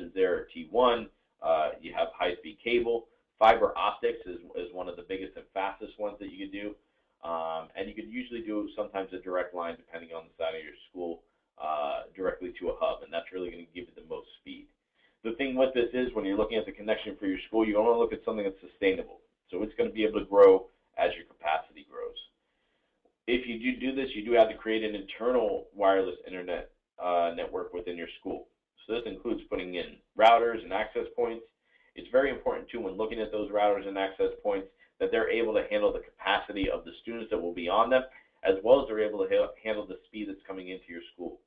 options there are T1, you have high-speed cable. Fiber optics is one of the biggest and fastest ones that you could do. And you could usually do sometimes a direct line, depending on the side of your school, directly to a hub, and that's really going to give you the most speed. The thing with this is when you're looking at the connection for your school, you want to look at something that's sustainable. So it's going to be able to grow as your capacity grows. If you do this, you do have to create an internal wireless internet network within your school. So this includes putting in routers and access points. It's very important, too, when looking at those routers and access points, that they're able to handle the capacity of the students that will be on them, as well as they're able to handle the speed that's coming into your school.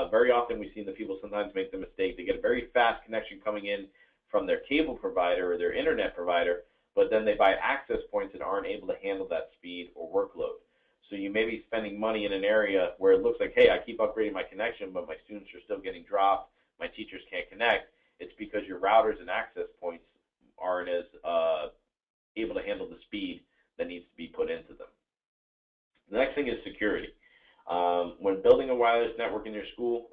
Very often we see the people sometimes make the mistake. They get a very fast connection coming in from their cable provider or their internet provider, but then they buy access points that aren't able to handle that speed or workload. So you may be spending money in an area where it looks like, hey, I keep upgrading my connection, but my students are still getting dropped, my teachers can't connect. It's because your routers and access points aren't as able to handle the speed that needs to be put into them. The next thing is security. When building a wireless network in your school,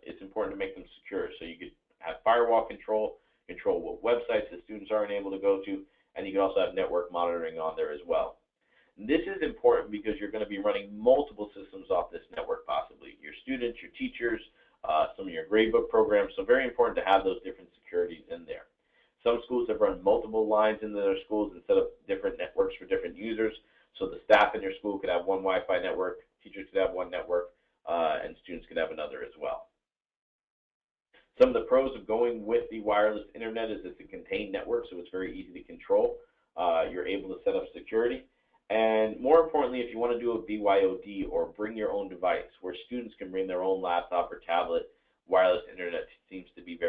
it's important to make them secure. So you could have firewall control what websites the students aren't able to go to, and you can also have network monitoring on there as well. This is important because you're going to be running multiple systems off this network possibly. Your students, your teachers, some of your gradebook programs, so very important to have those different securities in there. Some schools have run multiple lines into their schools instead of different networks for different users, so the staff in your school could have one Wi-Fi network, teachers could have one network, and students could have another as well. Some of the pros of going with the wireless internet is it's a contained network, so it's very easy to control. You're able to set up security. And more importantly, if you want to do a BYOD or bring your own device, where students can bring their own laptop or tablet, wireless internet seems to be very